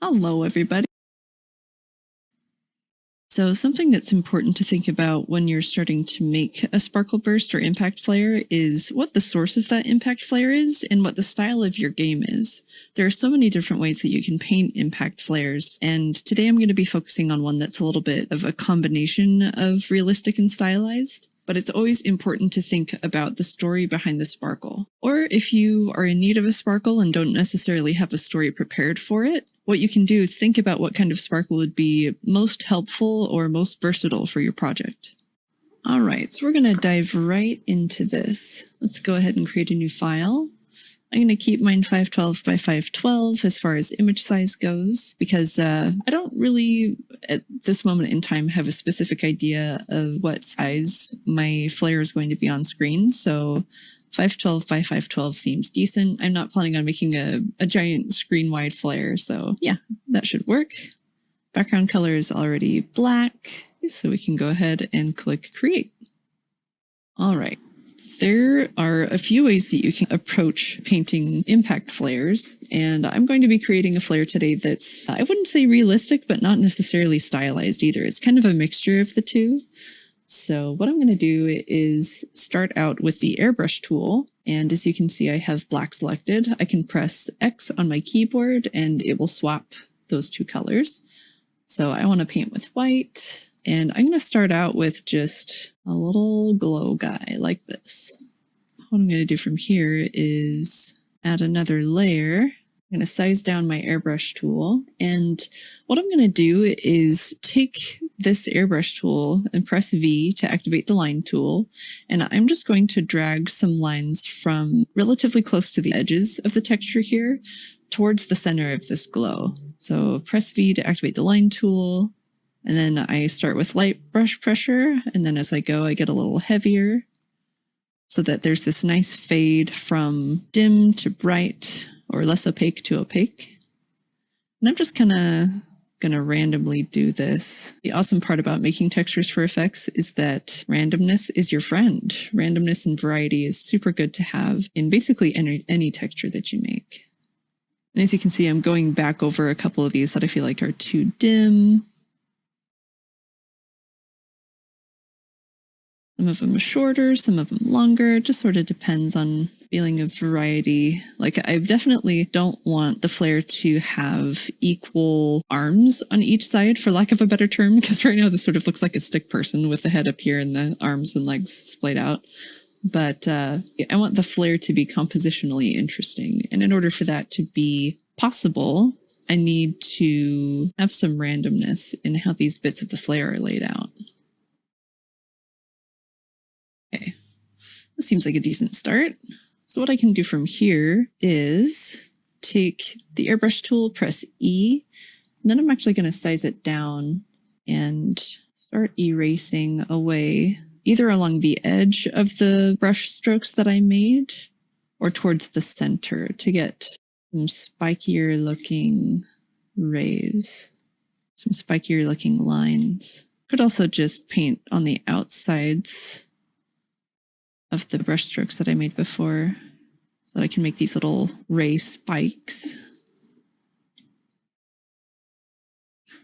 Hello, everybody. So something that's important to think about when you're starting to make a sparkle burst or impact flare is what the source of that impact flare is and what the style of your game is. There are so many different ways that you can paint impact flares, and today I'm going to be focusing on one that's a little bit of a combination of realistic and stylized. But it's always important to think about the story behind the sparkle. Or if you are in need of a sparkle and don't necessarily have a story prepared for it, what you can do is think about what kind of sparkle would be most helpful or most versatile for your project. Alright, so we're going to dive right into this. Let's go ahead and create a new file. I'm going to keep mine 512 by 512 as far as image size goes, because I don't really, at this moment in time, have a specific idea of what size my flare is going to be on screen. So 512 by 512 seems decent. I'm not planning on making a giant screen-wide flare, so yeah, that should work. Background color is already black, so we can go ahead and click Create. All right. There are a few ways that you can approach painting impact flares, and I'm going to be creating a flare today that's, I wouldn't say realistic, but not necessarily stylized either. It's kind of a mixture of the two. So what I'm going to do is start out with the airbrush tool, and as you can see, I have black selected. I can press X on my keyboard and it will swap those two colors. So I want to paint with white. And I'm going to start out with just a little glow guy like this. What I'm going to do from here is add another layer. I'm going to size down my airbrush tool. And what I'm going to do is take this airbrush tool and press V to activate the line tool. And I'm just going to drag some lines from relatively close to the edges of the texture here towards the center of this glow. So press V to activate the line tool. And then I start with light brush pressure, and then as I go, I get a little heavier so that there's this nice fade from dim to bright or less opaque to opaque. And I'm just kind of going to randomly do this. The awesome part about making textures for effects is that randomness is your friend. Randomness and variety is super good to have in basically any texture that you make. And as you can see, I'm going back over a couple of these that I feel like are too dim. Some of them are shorter, some of them longer. It just sort of depends on feeling of variety. Like, I definitely don't want the flare to have equal arms on each side, for lack of a better term, because right now this sort of looks like a stick person with the head up here and the arms and legs splayed out. But I want the flare to be compositionally interesting. And in order for that to be possible, I need to have some randomness in how these bits of the flare are laid out. Okay, this seems like a decent start. So what I can do from here is take the airbrush tool, press E, and then I'm actually going to size it down and start erasing away either along the edge of the brush strokes that I made or towards the center to get some spikier looking rays, some spikier looking lines. Could also just paint on the outsides of the brush strokes that I made before so that I can make these little ray spikes.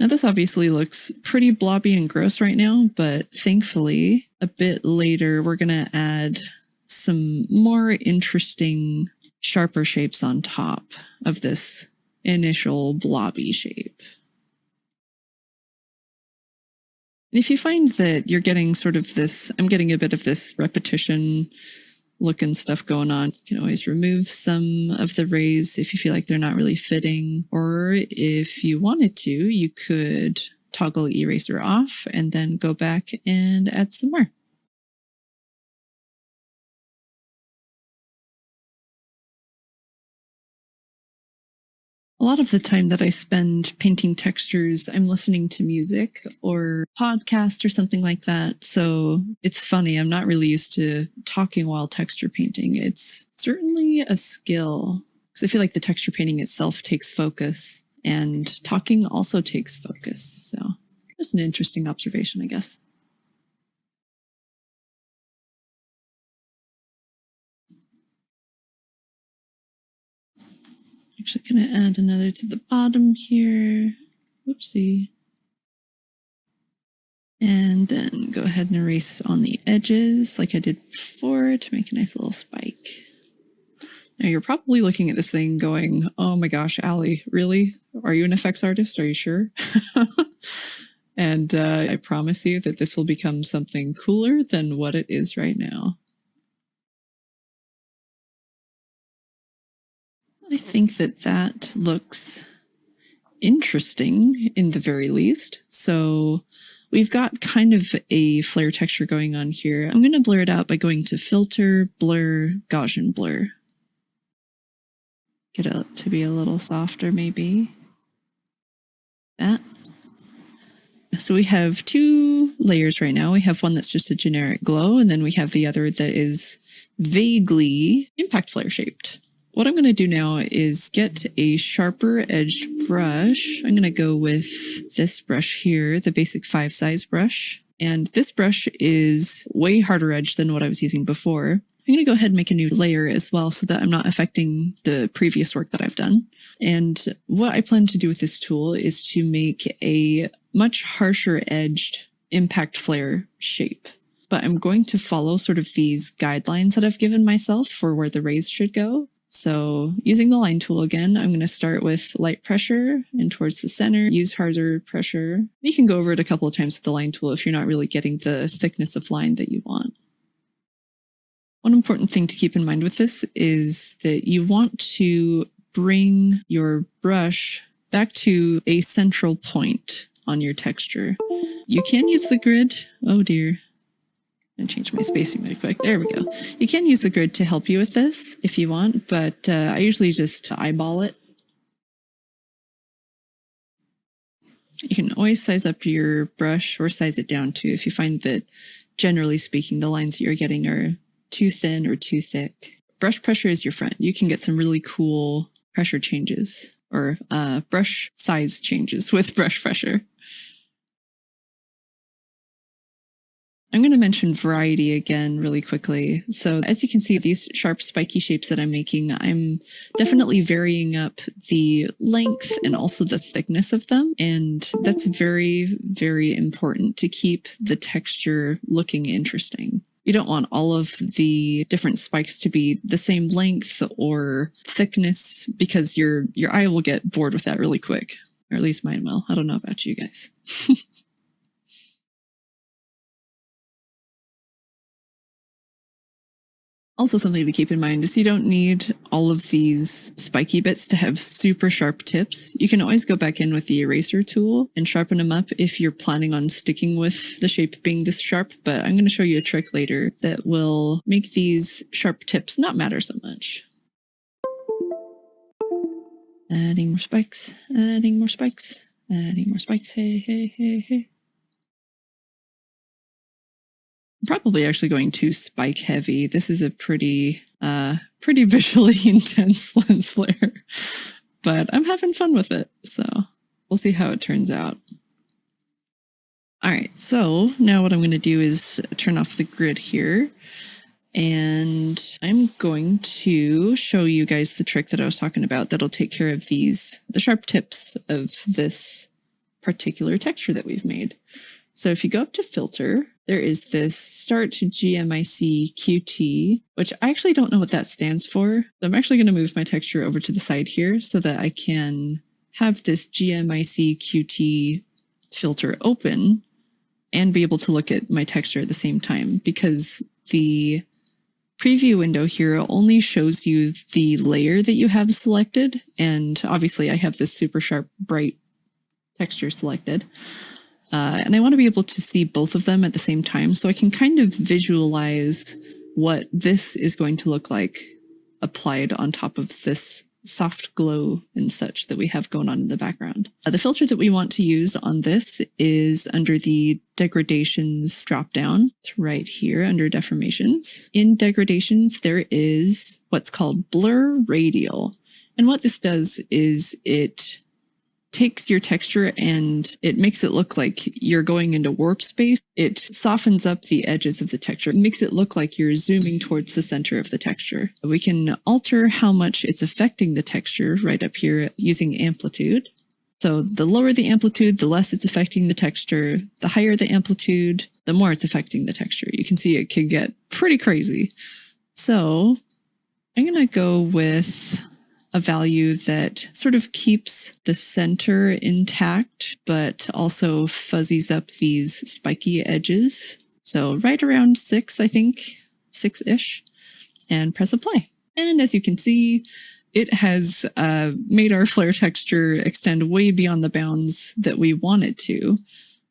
Now this obviously looks pretty blobby and gross right now, but thankfully a bit later we're going to add some more interesting, sharper shapes on top of this initial blobby shape. And if you find that you're getting sort of this, I'm getting a bit of this repetition look and stuff going on, you can always remove some of the rays if you feel like they're not really fitting. Or if you wanted to, you could toggle eraser off and then go back and add some more. A lot of the time that I spend painting textures, I'm listening to music or podcast or something like that. So it's funny, I'm not really used to talking while texture painting. It's certainly a skill because I feel like the texture painting itself takes focus and talking also takes focus. So just an interesting observation, I guess. Actually going to add another to the bottom here. Whoopsie. And then go ahead and erase on the edges like I did before to make a nice little spike. Now you're probably looking at this thing going, oh my gosh, Allie, really? Are you an effects artist? Are you sure? And I promise you that this will become something cooler than what it is right now. I think that that looks interesting in the very least. So we've got kind of a flare texture going on here. I'm going to blur it out by going to Filter, Blur, Gaussian Blur. Get it to be a little softer maybe. That. So we have two layers right now. We have one that's just a generic glow, and then we have the other that is vaguely impact flare shaped. What I'm going to do now is get a sharper edged brush. I'm going to go with this brush here, the basic 5 size brush. And this brush is way harder edged than what I was using before. I'm going to go ahead and make a new layer as well so that I'm not affecting the previous work that I've done. And what I plan to do with this tool is to make a much harsher edged impact flare shape. But I'm going to follow sort of these guidelines that I've given myself for where the rays should go. So using the line tool again, I'm going to start with light pressure and towards the center, use harder pressure. You can go over it a couple of times with the line tool if you're not really getting the thickness of line that you want. One important thing to keep in mind with this is that you want to bring your brush back to a central point on your texture. You can use the grid. Oh dear. I'm going to change my spacing really quick. There we go. You can use the grid to help you with this if you want, but I usually just eyeball it. You can always size up your brush or size it down too if you find that, generally speaking, the lines that you're getting are too thin or too thick. Brush pressure is your friend. You can get some really cool pressure changes or brush size changes with brush pressure. I'm going to mention variety again really quickly. So as you can see, these sharp spiky shapes that I'm making, I'm definitely varying up the length and also the thickness of them. And that's very, very important to keep the texture looking interesting. You don't want all of the different spikes to be the same length or thickness because your eye will get bored with that really quick. Or at least mine will. I don't know about you guys. Also, something to keep in mind is you don't need all of these spiky bits to have super sharp tips. You can always go back in with the eraser tool and sharpen them up if you're planning on sticking with the shape being this sharp, but I'm going to show you a trick later that will make these sharp tips not matter so much. Adding more spikes, adding more spikes, adding more spikes, hey, hey, hey, hey. I'm probably actually going too spike heavy. This is a pretty visually intense lens flare, but I'm having fun with it. So we'll see how it turns out. All right. So now what I'm going to do is turn off the grid here, and I'm going to show you guys the trick that I was talking about that'll take care of the sharp tips of this particular texture that we've made. So if you go up to filter, there is this start GMIC QT, which I actually don't know what that stands for. I'm actually going to move my texture over to the side here so that I can have this GMIC QT filter open and be able to look at my texture at the same time, because the preview window here only shows you the layer that you have selected. And obviously I have this super sharp, bright texture selected. And I want to be able to see both of them at the same time so I can kind of visualize what this is going to look like applied on top of this soft glow and such that we have going on in the background. The filter that we want to use on this is under the degradations dropdown. It's right here under deformations. In degradations, there is what's called blur radial. And what this does is it takes your texture and it makes it look like you're going into warp space. It softens up the edges of the texture. It makes it look like you're zooming towards the center of the texture. We can alter how much it's affecting the texture right up here using amplitude. So the lower the amplitude, the less it's affecting the texture. The higher the amplitude, the more it's affecting the texture. You can see it can get pretty crazy. So I'm going to go with a value that sort of keeps the center intact, but also fuzzies up these spiky edges. So right around 6, I think, 6-ish, and press apply. And as you can see, it has made our flare texture extend way beyond the bounds that we want it to.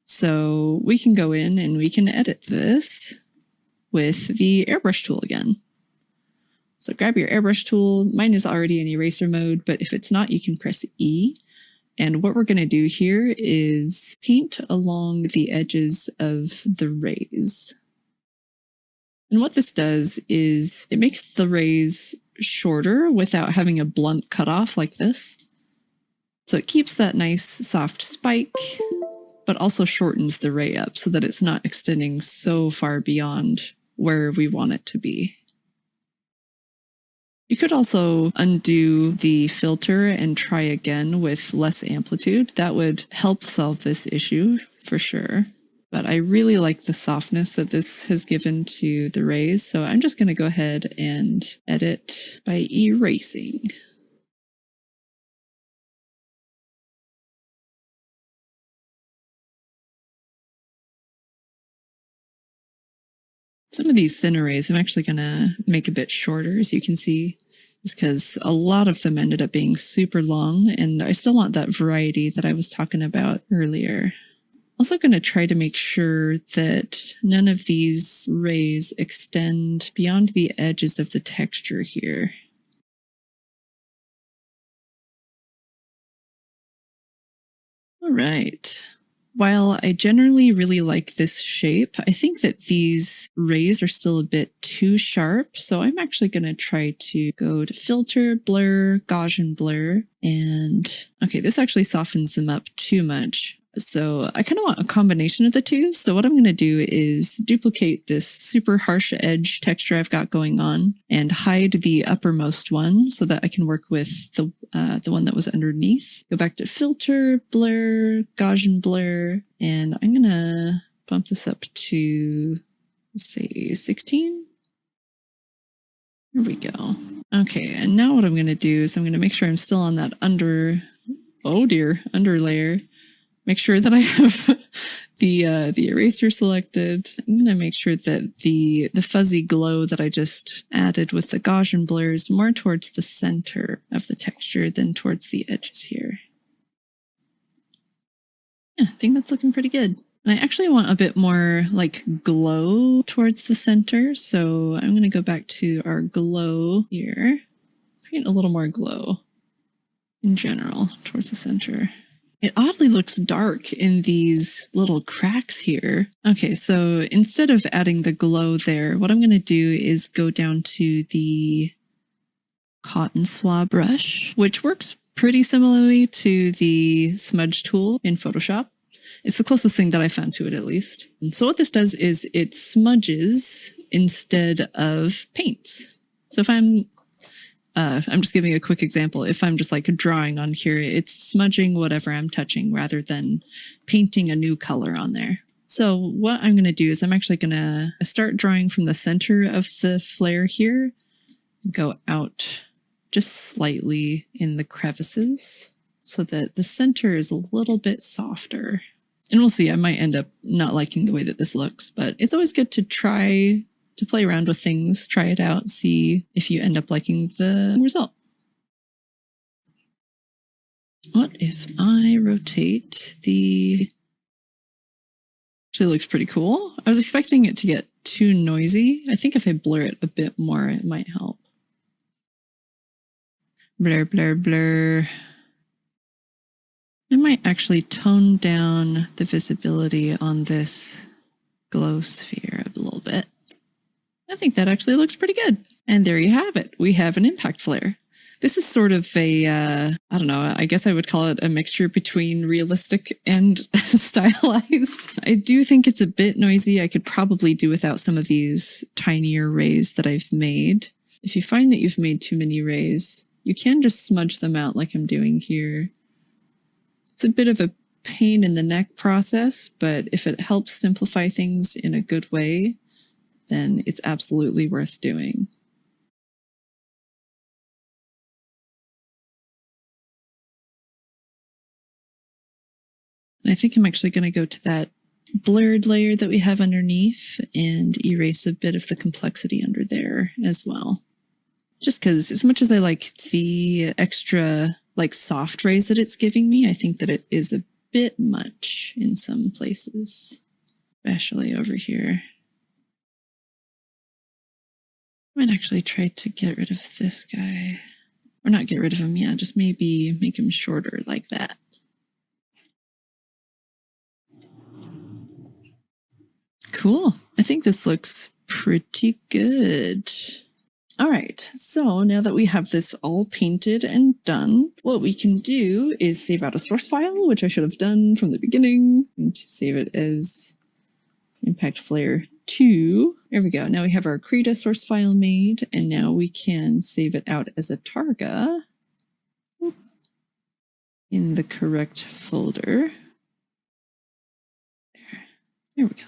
So we can go in and we can edit this with the airbrush tool again. So grab your airbrush tool. Mine is already in eraser mode, but if it's not, you can press E. And what we're going to do here is paint along the edges of the rays. And what this does is it makes the rays shorter without having a blunt cutoff like this. So it keeps that nice soft spike, but also shortens the ray up so that it's not extending so far beyond where we want it to be. You could also undo the filter and try again with less amplitude. That would help solve this issue for sure. But I really like the softness that this has given to the rays, so I'm just going to go ahead and edit by erasing. Some of these thin rays I'm actually going to make a bit shorter, as you can see, is because a lot of them ended up being super long, and I still want that variety that I was talking about earlier. Also going to try to make sure that none of these rays extend beyond the edges of the texture here. All right. While I generally really like this shape, I think that these rays are still a bit too sharp. So I'm actually going to try to go to Filter, Blur, Gaussian Blur. And okay, this actually softens them up too much. So I kind of want a combination of the two. So what I'm going to do is duplicate this super harsh edge texture I've got going on and hide the uppermost one so that I can work with the one that was underneath. Go back to Filter, Blur, Gaussian Blur, and I'm going to bump this up to, let's say, 16. Here we go. Okay, and now what I'm going to do is I'm going to make sure I'm still on that under layer. Make sure that I have the eraser selected. I'm going to make sure that the fuzzy glow that I just added with the Gaussian blur is more towards the center of the texture than towards the edges here. Yeah, I think that's looking pretty good. And I actually want a bit more like glow towards the center. So I'm going to go back to our glow here. Paint a little more glow in general towards the center. It oddly looks dark in these little cracks here. Okay, so instead of adding the glow there, what I'm going to do is go down to the cotton swab brush, which works pretty similarly to the smudge tool in Photoshop. It's the closest thing that I found to it, at least. And so what this does is it smudges instead of paints. So if I'm just giving a quick example. If I'm just like drawing on here, it's smudging whatever I'm touching rather than painting a new color on there. So what I'm going to do is I'm actually going to start drawing from the center of the flare here, go out just slightly in the crevices so that the center is a little bit softer. And we'll see, I might end up not liking the way that this looks, but it's always good to try to play around with things, try it out, see if you end up liking the result. What if I rotate the... Actually looks pretty cool. I was expecting it to get too noisy. I think if I blur it a bit more, it might help. Blur, blur, blur. I might actually tone down the visibility on this glow sphere a little bit. I think that actually looks pretty good. And there you have it. We have an impact flare. This is sort of a, I don't know, I guess I would call it a mixture between realistic and stylized. I do think it's a bit noisy. I could probably do without some of these tinier rays that I've made. If you find that you've made too many rays, you can just smudge them out like I'm doing here. It's a bit of a pain in the neck process, but if it helps simplify things in a good way, then it's absolutely worth doing. And I think I'm actually going to go to that blurred layer that we have underneath and erase a bit of the complexity under there as well. Just because as much as I like the extra like soft rays that it's giving me, I think that it is a bit much in some places, especially over here. I might actually try to get rid of this guy. Or not get rid of him, yeah, just maybe make him shorter like that. Cool. I think this looks pretty good. All right, so now that we have this all painted and done, what we can do is save out a source file, which I should have done from the beginning, and to save it as Impact Flair 2. There we go. Now we have our Krita source file made, and now we can save it out as a Targa in the correct folder. There we go.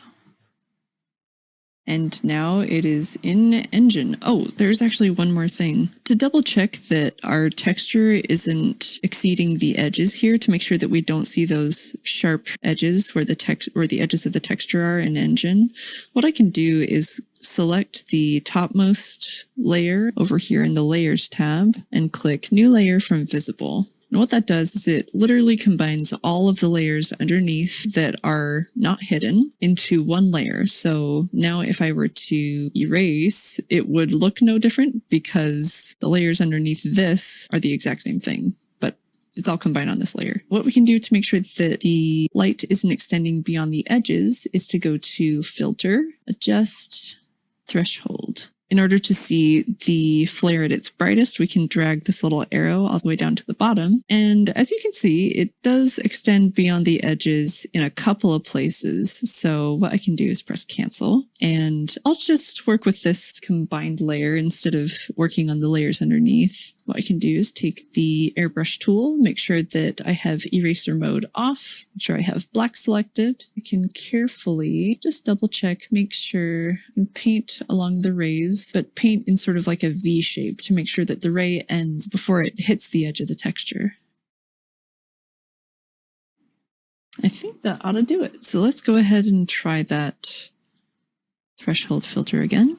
And now it is in Engine. Oh, there's actually one more thing. To double check that our texture isn't exceeding the edges here, to make sure that we don't see those sharp edges where the edges of the texture are in Engine, what I can do is select the topmost layer over here in the Layers tab and click New Layer from Visible. And what that does is it literally combines all of the layers underneath that are not hidden into one layer. So now if I were to erase, it would look no different because the layers underneath this are the exact same thing, but it's all combined on this layer. What we can do to make sure that the light isn't extending beyond the edges is to go to Filter, Adjust, Threshold. In order to see the flare at its brightest, we can drag this little arrow all the way down to the bottom. And as you can see, it does extend beyond the edges in a couple of places. So what I can do is press cancel, and I'll just work with this combined layer instead of working on the layers underneath. What I can do is take the airbrush tool, make sure that I have eraser mode off, make sure I have black selected. I can carefully just double check, make sure and paint along the rays, but paint in sort of like a V shape to make sure that the ray ends before it hits the edge of the texture. I think that ought to do it. So let's go ahead and try that threshold filter again.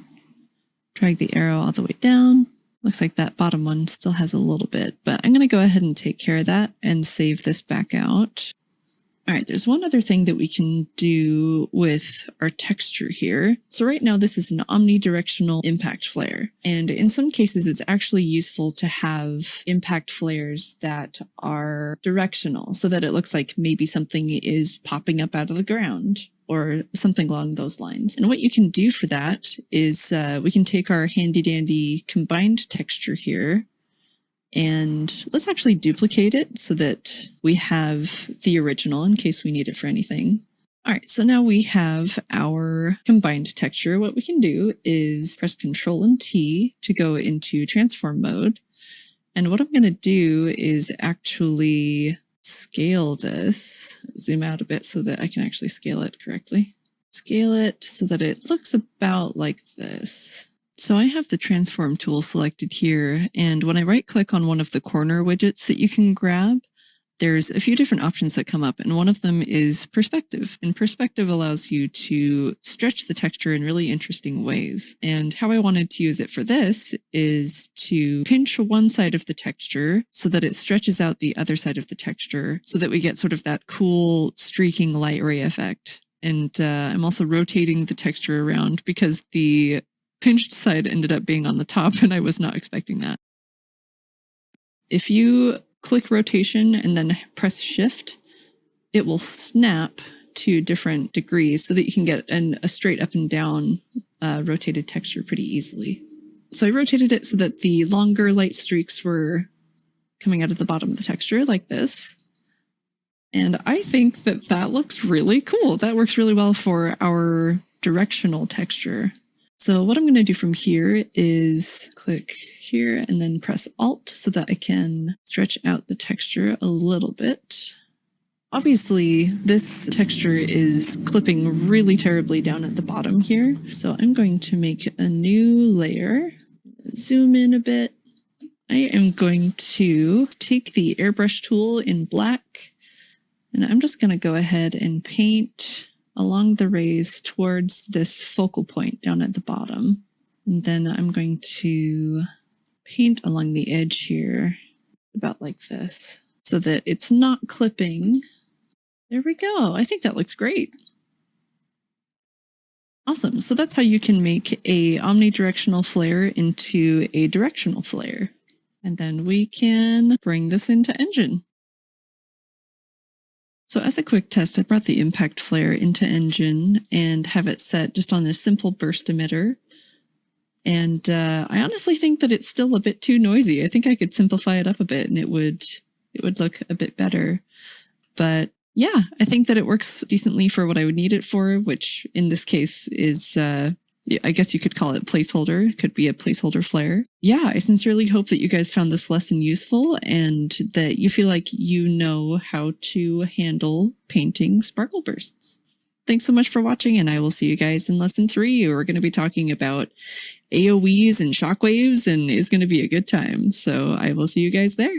Drag the arrow all the way down. Looks like that bottom one still has a little bit, but I'm going to go ahead and take care of that and save this back out. All right, there's one other thing that we can do with our texture here. So right now this is an omnidirectional impact flare, and in some cases it's actually useful to have impact flares that are directional so that it looks like maybe something is popping up out of the ground, or something along those lines. And what you can do for that is we can take our handy dandy combined texture here, and let's actually duplicate it so that we have the original in case we need it for anything. All right, so now we have our combined texture. What we can do is press Ctrl and T to go into transform mode. And what I'm going to do is actually scale this, zoom out a bit so that I can actually scale it correctly. Scale it so that it looks about like this. So I have the transform tool selected here, and when I right click on one of the corner widgets that you can grab, there's a few different options that come up, and one of them is perspective. And perspective allows you to stretch the texture in really interesting ways. And how I wanted to use it for this is to pinch one side of the texture so that it stretches out the other side of the texture so that we get sort of that cool streaking light ray effect. And I'm also rotating the texture around because the pinched side ended up being on the top and I was not expecting that. If you click rotation and then press shift, it will snap to different degrees so that you can get a straight up and down rotated texture pretty easily. So I rotated it so that the longer light streaks were coming out of the bottom of the texture like this. And I think that that looks really cool. That works really well for our directional texture. So what I'm going to do from here is click here and then press Alt so that I can stretch out the texture a little bit. Obviously, this texture is clipping really terribly down at the bottom here. So I'm going to make a new layer, zoom in a bit. I am going to take the airbrush tool in black, and I'm just going to go ahead and paint along the rays towards this focal point down at the bottom. And then I'm going to paint along the edge here about like this so that it's not clipping. There we go. I think that looks great. Awesome. So that's how you can make a omnidirectional flare into a directional flare. And then we can bring this into Engine. So as a quick test, I brought the impact flare into Engine and have it set just on this simple burst emitter. And I honestly think that it's still a bit too noisy. I think I could simplify it up a bit and it would look a bit better. But yeah, I think that it works decently for what I would need it for, which in this case is, I guess you could call it placeholder. It could be a placeholder flare. Yeah, I sincerely hope that you guys found this lesson useful and that you feel like you know how to handle painting sparkle bursts. Thanks so much for watching, and I will see you guys in lesson 3. We're going to be talking about AoEs and shockwaves, and it's going to be a good time. So I will see you guys there.